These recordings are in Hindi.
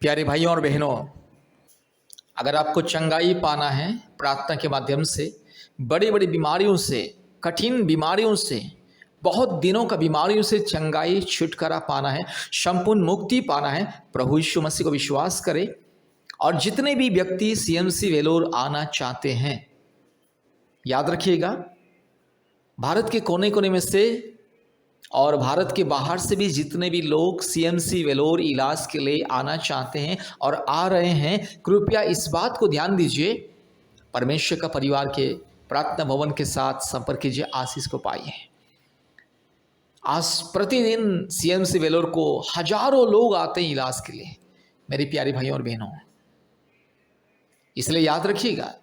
प्यारे भाइयों और बहनों, अगर आपको चंगाई पाना है प्रार्थना के माध्यम से, बड़ी बड़ी बीमारियों से, कठिन बीमारियों से, बहुत दिनों का बीमारियों से चंगाई छुटकारा पाना है, संपूर्ण मुक्ति पाना है, प्रभु यीशु मसीह को विश्वास करें। और जितने भी व्यक्ति सीएमसी वेलोर आना चाहते हैं, याद रखिएगा, भारत के कोने कोने में से और भारत के बाहर से भी जितने भी लोग सीएमसी वेलोर इलाज के लिए आना चाहते हैं और आ रहे हैं, कृपया इस बात को ध्यान दीजिए, परमेश्वर का परिवार के प्रार्थना भवन के साथ संपर्क कीजिए, आशीष को पाइए। आज प्रतिदिन सीएमसी वेलोर को हजारों लोग आते हैं इलाज के लिए, मेरे प्यारे भाइयों और बहनों। इसलिए याद रखिएगा,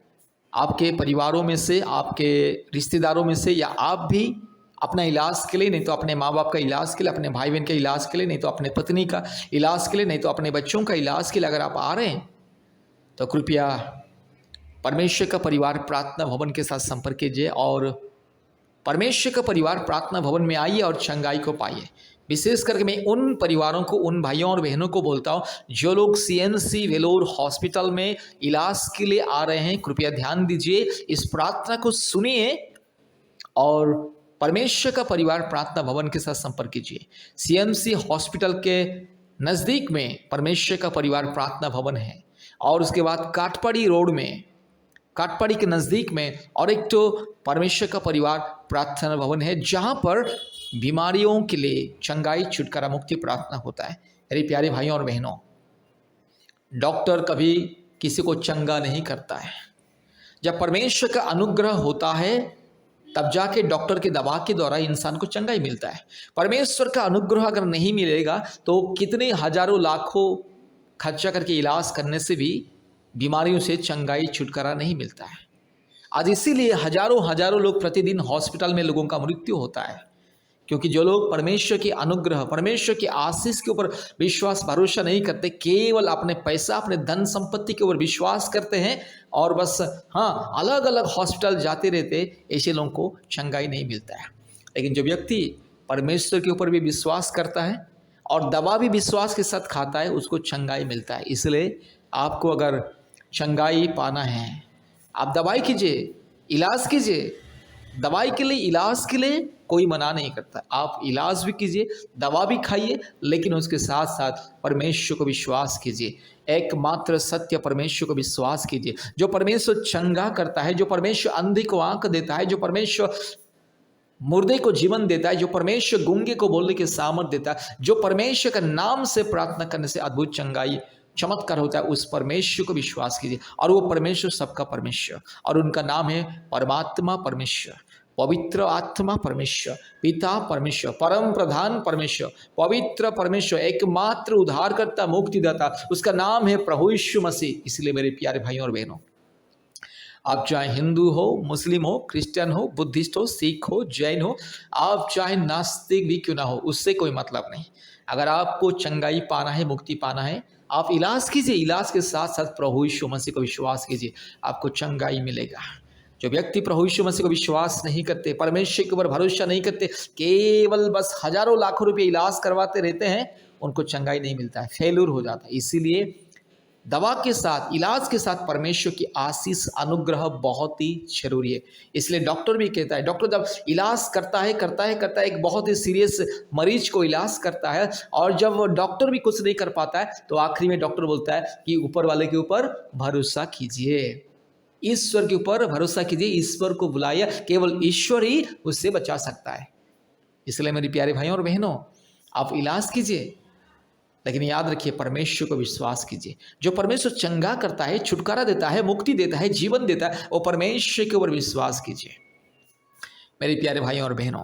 आपके परिवारों में से, आपके रिश्तेदारों में से, या आप भी अपना इलाज के लिए, नहीं तो अपने माँ बाप का इलाज के लिए, अपने भाई बहन के इलाज के लिए, नहीं तो अपने पत्नी का इलाज के लिए, नहीं तो अपने बच्चों का इलाज के लिए अगर आप आ रहे हैं, तो कृपया परमेश्वर का परिवार प्रार्थना भवन के साथ संपर्क कीजिए और परमेश्वर का परिवार प्रार्थना भवन में आइए और चंगाई को पाइए। विशेष करके मैं उन परिवारों को, उन भाइयों और बहनों को बोलता हूँ जो लोग सीएमसी वेलोर हॉस्पिटल में इलाज के लिए आ रहे हैं, कृपया ध्यान दीजिए, इस प्रार्थना को सुनिए और परमेश्वर का परिवार प्रार्थना भवन के साथ संपर्क कीजिए। सीएमसी हॉस्पिटल के नज़दीक में परमेश्वर का परिवार प्रार्थना भवन है, और उसके बाद काटपड़ी रोड में, काटपड़ी के नज़दीक में और एक तो परमेश्वर का परिवार प्रार्थना भवन है, जहाँ पर बीमारियों के लिए चंगाई छुटकारा मुक्ति प्रार्थना होता है। मेरे प्यारे भाइयों और बहनों, डॉक्टर कभी किसी को चंगा नहीं करता है। जब परमेश्वर का अनुग्रह होता है तब जाके डॉक्टर के दवा के द्वारा इंसान को चंगाई मिलता है। परमेश्वर का अनुग्रह अगर नहीं मिलेगा तो कितने हजारों लाखों खर्चा करके इलाज करने से भी बीमारियों से चंगाई छुटकारा नहीं मिलता है। आज इसीलिए हजारों लोग प्रतिदिन हॉस्पिटल में लोगों का मृत्यु होता है, क्योंकि जो लोग परमेश्वर के अनुग्रह, परमेश्वर के आशीष के ऊपर विश्वास भरोसा नहीं करते, केवल अपने पैसा, अपने धन संपत्ति के ऊपर विश्वास करते हैं और बस अलग अलग हॉस्पिटल जाते रहते, ऐसे लोगों को चंगाई नहीं मिलता है। लेकिन जो व्यक्ति परमेश्वर के ऊपर भी विश्वास करता है और दवा भी विश्वास के साथ खाता है, उसको चंगाई मिलता है। इसलिए आपको अगर चंगाई पाना है, आप दवाई कीजिए, इलाज कीजिए। दवाई के लिए, इलाज के लिए कोई मना नहीं करता, आप इलाज भी कीजिए, दवा भी खाइए, लेकिन उसके साथ साथ परमेश्वर को विश्वास कीजिए। एकमात्र सत्य परमेश्वर को विश्वास कीजिए, जो परमेश्वर चंगा करता है, जो परमेश्वर अंधे को आंख देता है, जो परमेश्वर मुर्दे को जीवन देता है, जो परमेश्वर गूंगे को बोलने के सामर्थ्य देता है, जो परमेश्वर का नाम से प्रार्थना करने से अद्भुत चंगाई चमत्कार होता है, उस परमेश्वर को विश्वास कीजिए। और वो परमेश्वर सबका परमेश्वर, और उनका नाम है परमात्मा परमेश्वर, पवित्र आत्मा परमेश्वर, पिता परमेश्वर, परम प्रधान परमेश्वर, पवित्र परमेश्वर, एकमात्र उद्धारकर्ता, मुक्तिदाता, उसका नाम है प्रभु यीशु मसीह। इसलिए मेरे प्यारे भाइयों और बहनों, आप चाहे हिंदू हो, मुस्लिम हो, क्रिश्चियन हो, बुद्धिस्ट हो, सिख हो, जैन हो, आप चाहे नास्तिक भी क्यों ना हो, उससे कोई मतलब नहीं। अगर आपको चंगाई पाना है, मुक्ति पाना है, आप इलाज कीजिए, इलाज के साथ साथ प्रभु यीशु मसीह को विश्वास कीजिए, आपको चंगाई मिलेगा। जो व्यक्ति प्रभु यीशु मसीह को विश्वास नहीं करते, परमेश्वर के ऊपर भरोसा नहीं करते, केवल बस हजारों लाखों रुपये इलाज करवाते रहते हैं, उनको चंगाई नहीं मिलता है, फेल्यूर हो जाता है। इसीलिए दवा के साथ, इलाज के साथ परमेश्वर की आशीष, अनुग्रह बहुत ही जरूरी है। इसलिए डॉक्टर भी कहता है, डॉक्टर जब इलाज करता है, एक बहुत ही सीरियस मरीज को इलाज करता है, और जब वो डॉक्टर भी कुछ नहीं कर पाता है, तो आखिरी में डॉक्टर बोलता है कि ऊपर वाले के ऊपर भरोसा कीजिए, ईश्वर के ऊपर भरोसा कीजिए, ईश्वर को बुलाइए, केवल ईश्वर ही उससे बचा सकता है। इसलिए मेरे प्यारे भाइयों और बहनों, आप इलाज कीजिए, लेकिन याद रखिए, परमेश्वर को विश्वास कीजिए। जो परमेश्वर चंगा करता है, छुटकारा देता है, मुक्ति देता है, जीवन देता है, वो परमेश्वर के ऊपर विश्वास कीजिए। मेरे प्यारे भाइयों और बहनों,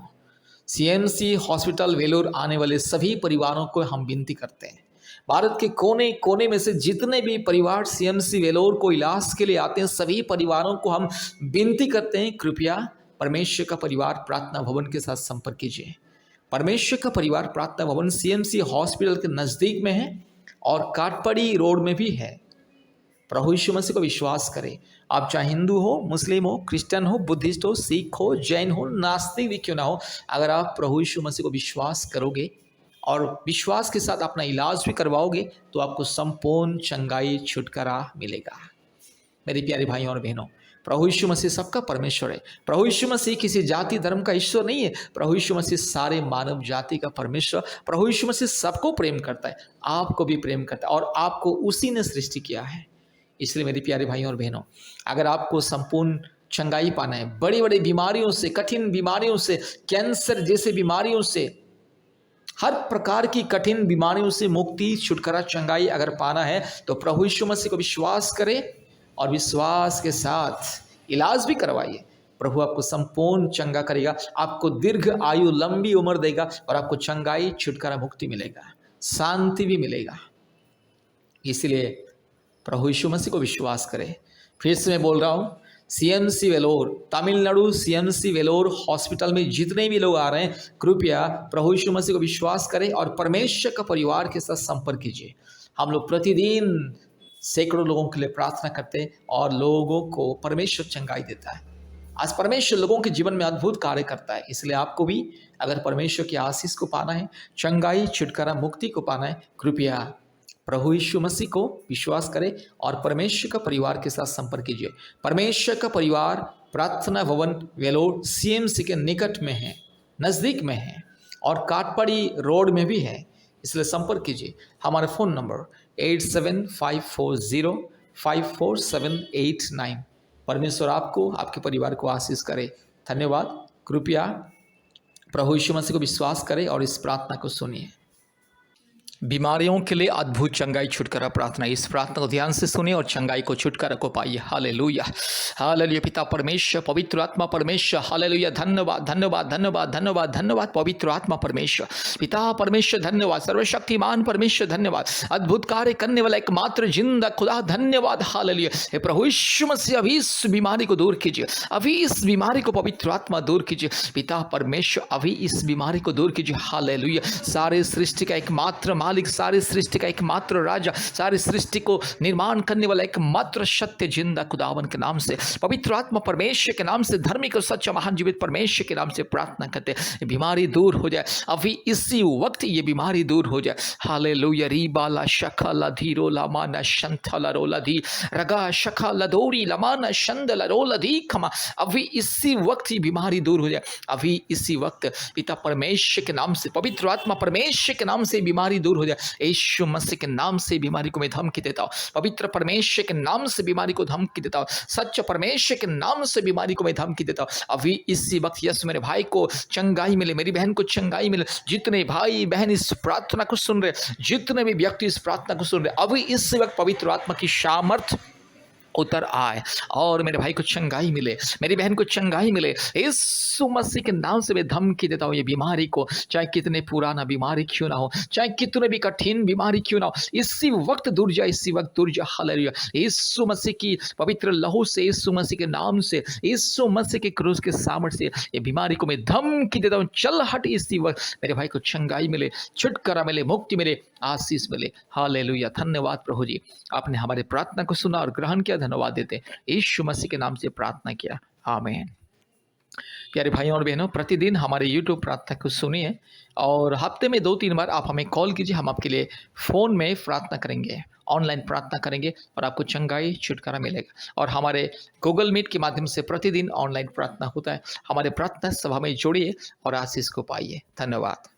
सीएमसी हॉस्पिटल वेलोर आने वाले सभी परिवारों को हम विनती करते हैं, भारत के कोने कोने में से जितने भी परिवार सीएमसी वेलोर को इलाज के लिए आते हैं, सभी परिवारों को हम विनती करते हैं, कृपया परमेश्वर का परिवार प्रार्थना भवन के साथ संपर्क कीजिए। परमेश्वर का परिवार प्रार्थना भवन सीएमसी हॉस्पिटल के नज़दीक में है और काटपड़ी रोड में भी है। प्रभु यीशु मसीह को विश्वास करें। आप चाहे हिंदू हो, मुस्लिम हो, क्रिश्चियन हो, बुद्धिस्ट हो, सिख हो, जैन हो, नास्तिक भी क्यों ना हो, अगर आप प्रभु यीशु मसीह को विश्वास करोगे और विश्वास के साथ अपना इलाज भी करवाओगे तो आपको संपूर्ण चंगाई छुटकारा मिलेगा। मेरे प्यारे भाइयों और बहनों, प्रभु यीशु मसीह सबका परमेश्वर है। प्रभु यीशु मसीह किसी जाति धर्म का ईश्वर नहीं है। प्रभु यीशु मसीह सारे मानव जाति का परमेश्वर। प्रभु यीशु मसीह सबको प्रेम करता है, आपको भी प्रेम करता है, और आपको उसी ने सृष्टि किया है। इसलिए मेरे प्यारे भाइयों और बहनों, अगर आपको संपूर्ण चंगाई पाना है, बड़ी बड़ी बीमारियों से, कठिन बीमारियों से, कैंसर जैसे बीमारियों से, हर प्रकार की कठिन बीमारियों से मुक्ति, छुटकारा, चंगाई अगर पाना है तो प्रभु यीशु मसीह को विश्वास करें और विश्वास के साथ इलाज भी करवाइए। प्रभु आपको संपूर्ण चंगा करेगा, आपको दीर्घ आयु, लंबी उम्र देगा और आपको चंगाई, छुटकारा, मुक्ति मिलेगा, शांति भी मिलेगा। इसलिए प्रभु यीशु मसीह को विश्वास करें। फिर से मैं बोल रहा हूँ, CMC Vellore, Tamil Nadu CMC Vellore hospital में जितने भी लोग आ रहे हैं, कृपया प्रभु यीशु मसीह को विश्वास करें और परमेश्वर का परिवार के साथ संपर्क कीजिए। हम लोग प्रतिदिन सैकड़ों लोगों के लिए प्रार्थना करते हैं और लोगों को परमेश्वर चंगाई देता है। आज परमेश्वर लोगों के जीवन में अद्भुत कार्य करता है। इसलिए आपको भी अगर परमेश्वर की आशीष को पाना है, चंगाई, छुटकारा, मुक्ति को पाना है, कृपया प्रभु यीशु मसीह को विश्वास करें और परमेश्वर का परिवार के साथ संपर्क कीजिए। परमेश्वर का परिवार प्रार्थना भवन वेलोर सीएमसी के निकट में है, नज़दीक में है और काटपड़ी रोड में भी है। इसलिए संपर्क कीजिए। हमारा फ़ोन नंबर 8754054789। परमेश्वर आपको, आपके परिवार को आशीष करे। धन्यवाद। कृपया प्रभु यीशु मसीह को विश्वास करें और इस प्रार्थना को सुनिए। बीमारियों के लिए अद्भुत चंगाई, छुटकारा प्रार्थना। इस प्रार्थना को ध्यान से सुनिए और चंगाई को, छुटकारा को पाइए। Hallelujah, hallelujah. पिता परमेश्वर, पवित्र आत्मा परमेश्वर, हालेलुया। धन्यवाद, धन्यवाद, धन्यवाद, धन्यवाद, धन्यवाद पवित्र आत्मा परमेश्वर, पिता परमेश्वर धन्यवाद, सर्वशक्तिमान परमेश्वर धन्यवाद, अद्भुत कार्य करने वाला एकमात्र जिंदा खुदा धन्यवाद। हालेलुया। हे प्रभु यीशु मसीह, अभी इस बीमारी को दूर कीजिए, अभी इस बीमारी को पवित्र आत्मा दूर कीजिए। पिता परमेश्वर, अभी इस बीमारी को दूर कीजिए। हालेलुया। सारे सृष्टि का एकमात्र मालिक, सारी सृष्टि का एकमात्र राजा, सारी सृष्टि को निर्माण करने वाला एकमात्र सत्य जिंदा खुदावन के नाम से, पवित्र आत्मा परमेश्वर के नाम से, धार्मिक और सच्चा महान जीवित परमेश्वर के नाम से प्रार्थना करते हैं, बीमारी दूर हो जाए। अभी इसी वक्त ये बीमारी दूर हो जाए। हालेलुया। रीबाला शखला धीरो लामाना शंथला रोला धी रगा शखला दोरी लमाना शंदला रोला धी खमा। अभी इसी वक्त ये बीमारी दूर हो जाए। अभी इसी वक्त पिता परमेश्वर के नाम से, पवित्र आत्मा परमेश्वर के नाम से बीमारी दूर हो जाए। यीशु मसीह के नाम से बीमारी को मैं धमकी देता हूँ। पवित्र परमेश्वर के नाम से बीमारी को धमकी देता हूँ। सच्चे परमेश्वर के नाम से बीमारी को मैं धमकी देता हूँ। अभी इसी वक्त यीशु मेरे भाई को चंगाई मिले, मेरी बहन को चंगाई मिले। जितने भाई बहन इस प्रार्थना को सुन रहे, जितने भी व्यक्ति इस प्रार्थना को सुन रहे, अभी इस वक्त पवित्र आत्मा की सामर्थ उतर आए और मेरे भाई को चंगाई मिले, मेरी बहन को चंगाई मिले। यीशु मसीह के नाम से मैं धमकी देता हूँ ये बीमारी को, चाहे कितने पुराना बीमारी क्यों ना हो, चाहे कितने भी कठिन बीमारी क्यों ना हो, इसी वक्त दूर जाए, इसी वक्त दूर जाए। हालेलुया। यीशु मसीह की पवित्र लहू से, यीशु मसीह के नाम से, यीशु मसीह के क्रूस के सामर्थ्य से ये बीमारी को मैं धमकी देता हूँ। चल हट, इसी वक्त मेरे भाई को चंगाई मिले, छुटकारा मिले, मुक्ति मिले, आशीष मिले। हालेलुया। धन्यवाद प्रभु जी, आपने हमारे प्रार्थना को सुना और ग्रहण किया। धन्यवाद देते, यीशु मसीह के नाम से प्रार्थना किया, आमीन। प्यारे भाइयों और बहनों, प्रतिदिन हमारे YouTube प्रार्थना को सुनिए और हफ्ते में 2-3 बार आप हमें कॉल कीजिए। हम आपके लिए फ़ोन में प्रार्थना करेंगे, ऑनलाइन प्रार्थना करेंगे और आपको चंगाई, छुटकारा मिलेगा। और हमारे गूगल मीट के माध्यम से प्रतिदिन ऑनलाइन प्रार्थना होता है। हमारे प्रार्थना सभा में जोड़िए और आशीष को पाइए। धन्यवाद।